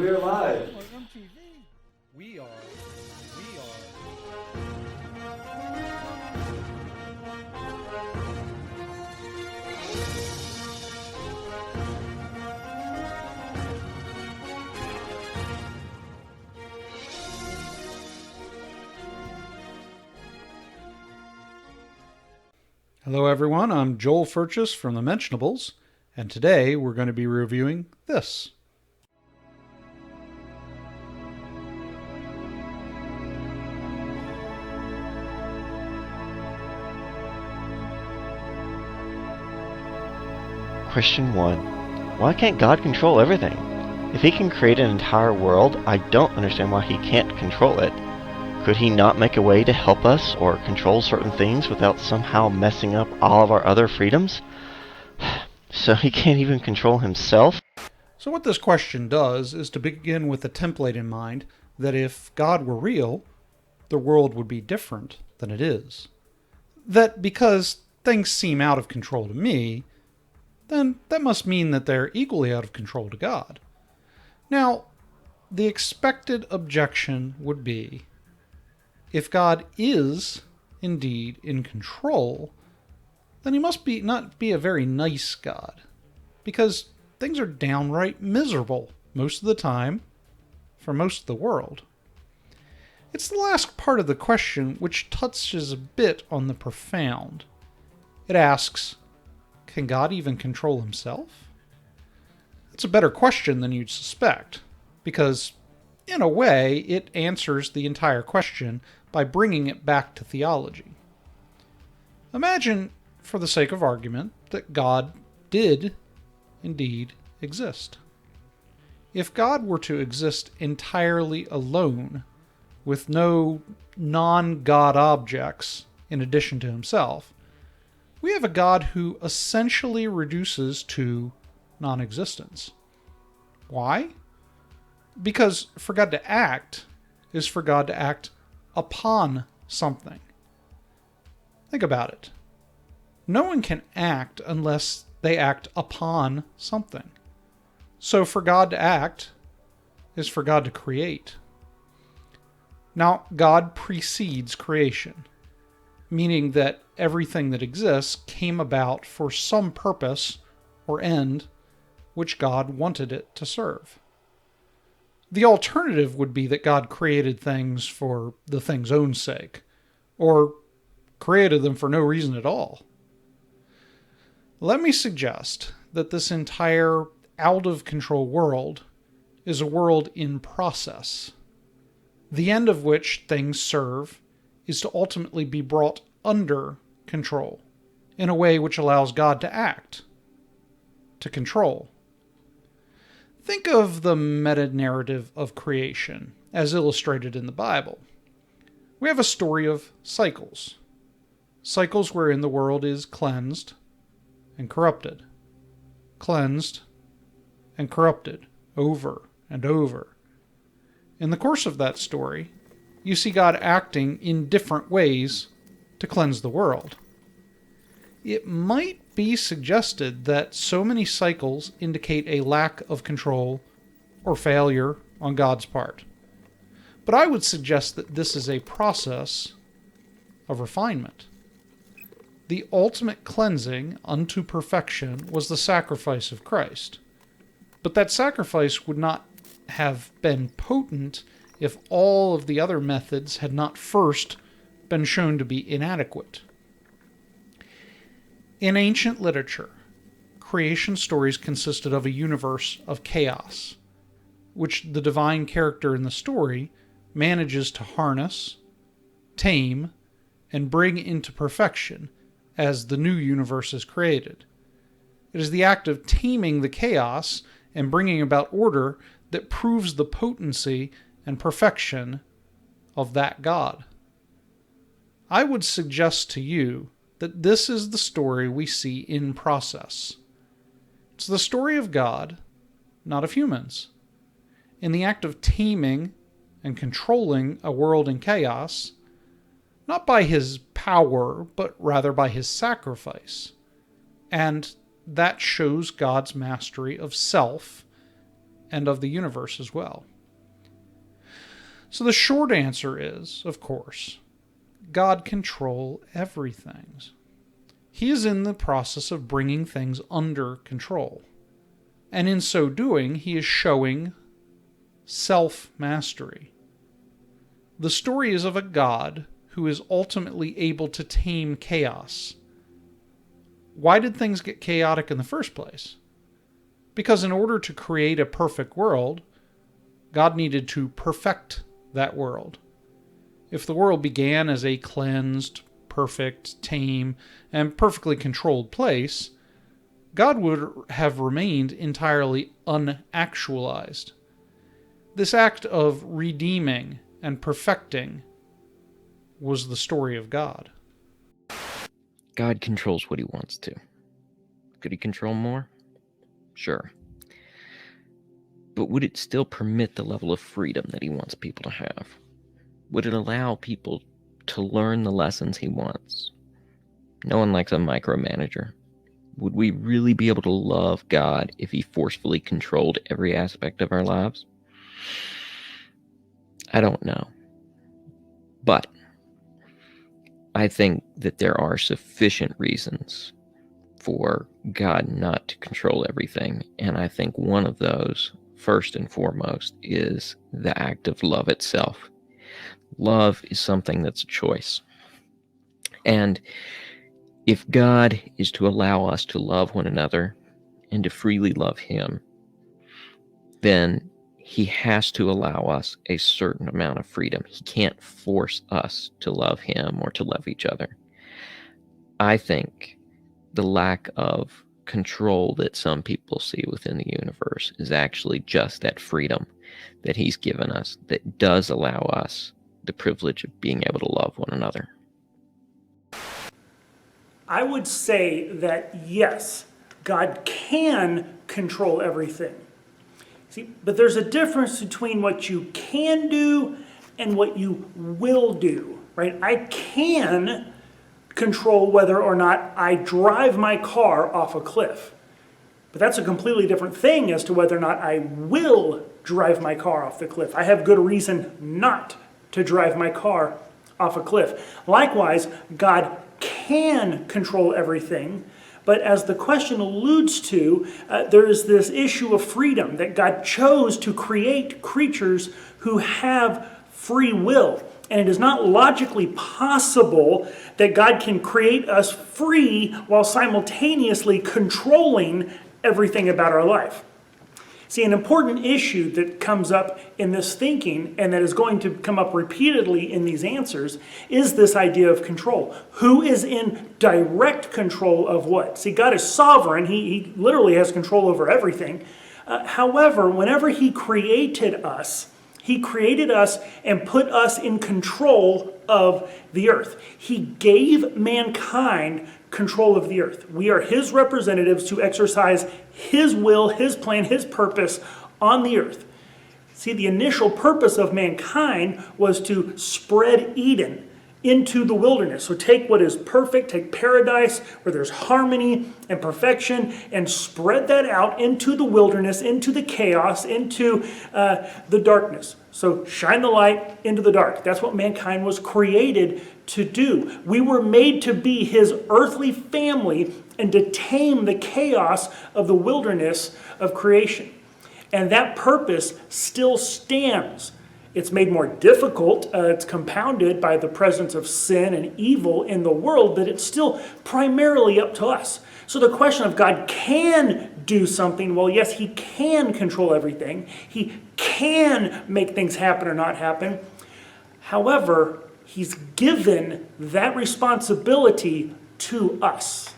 we're live. Like on TV. We are. We are. Hello everyone, I'm Joel Furchess from the Mentionables, and today we're going to be reviewing this. Question 1. Why can't God control everything? If he can create an entire world, I don't understand why he can't control it. Could he not make a way to help us or control certain things without somehow messing up all of our other freedoms? So he can't even control himself? So what this question does is to begin with a template in mind that if God were real, the world would be different than it is. That because things seem out of control to me, then that must mean that they're equally out of control to God. Now, the expected objection would be, if God is indeed in control, then he must not be a very nice God, because things are downright miserable most of the time for most of the world. It's the last part of the question which touches a bit on the profound. It asks, can God even control himself? That's a better question than you'd suspect, because in a way it answers the entire question by bringing it back to theology. Imagine, for the sake of argument, that God did indeed exist. If God were to exist entirely alone, with no non-God objects in addition to himself, we have a God who essentially reduces to non-existence. Why? Because for God to act is for God to act upon something. Think about it. No one can act unless they act upon something. So for God to act is for God to create. Now, God precedes creation, meaning that everything that exists came about for some purpose or end which God wanted it to serve. The alternative would be that God created things for the thing's own sake, or created them for no reason at all. Let me suggest that this entire out-of-control world is a world in process, the end of which things serve is to ultimately be brought under control, in a way which allows God to act, to control. Think of the meta-narrative of creation, as illustrated in the Bible. We have a story of cycles. Cycles wherein the world is cleansed and corrupted. Cleansed and corrupted, over and over. In the course of that story, you see God acting in different ways to cleanse the world. It might be suggested that so many cycles indicate a lack of control or failure on God's part. But I would suggest that this is a process of refinement. The ultimate cleansing unto perfection was the sacrifice of Christ. But that sacrifice would not have been potent if all of the other methods had not first been shown to be inadequate. In ancient literature, creation stories consisted of a universe of chaos, which the divine character in the story manages to harness, tame, and bring into perfection as the new universe is created. It is the act of taming the chaos and bringing about order that proves the potency and perfection of that God. I would suggest to you that this is the story we see in process. It's the story of God, not of humans. In the act of taming and controlling a world in chaos, not by his power, but rather by his sacrifice. And that shows God's mastery of self and of the universe as well. So the short answer is, of course, God controls everything. He is in the process of bringing things under control. And in so doing, he is showing self-mastery. The story is of a God who is ultimately able to tame chaos. Why did things get chaotic in the first place? Because in order to create a perfect world, God needed to perfect that world. If the world began as a cleansed, perfect, tame, and perfectly controlled place, God would have remained entirely unactualized. This act of redeeming and perfecting was the story of God. God controls what he wants to. Could he control more? Sure. But would it still permit the level of freedom that he wants people to have? Would it allow people to learn the lessons he wants? No one likes a micromanager. Would we really be able to love God if he forcefully controlled every aspect of our lives? I don't know. But I think that there are sufficient reasons for God not to control everything. And I think one of those, first and foremost, is the act of love itself. Love is something that's a choice. And if God is to allow us to love one another and to freely love him, then he has to allow us a certain amount of freedom. He can't force us to love him or to love each other. I think the lack of control that some people see within the universe is actually just that freedom that he's given us that does allow us the privilege of being able to love one another. I would say that yes, God can control everything. See, but there's a difference between what you can do and what you will do, right? I can control whether or not I drive my car off a cliff. But that's a completely different thing as to whether or not I will drive my car off the cliff. I have good reason not to drive my car off a cliff. Likewise, God can control everything, but as the question alludes to, there is this issue of freedom, that God chose to create creatures who have free will. And it is not logically possible that God can create us free while simultaneously controlling everything about our life. See, an important issue that comes up in this thinking, and that is going to come up repeatedly in these answers, is this idea of control. Who is in direct control of what? See, God is sovereign. He literally has control over everything. However, whenever he created us and put us in control of the earth. He gave mankind control of the earth. We are his representatives to exercise his will, his plan, his purpose on the earth. See, the initial purpose of mankind was to spread Eden into the wilderness. So take what is perfect, take paradise where there's harmony and perfection, and spread that out into the wilderness, into the chaos, into the darkness. So shine the light into the dark. That's what mankind was created to do. We were made to be his earthly family and to tame the chaos of the wilderness of creation. And that purpose still stands. It's made more difficult. It's compounded by the presence of sin and evil in the world, but it's still primarily up to us. So the question of God can do something, well, yes, he can control everything. He can make things happen or not happen. However, he's given that responsibility to us.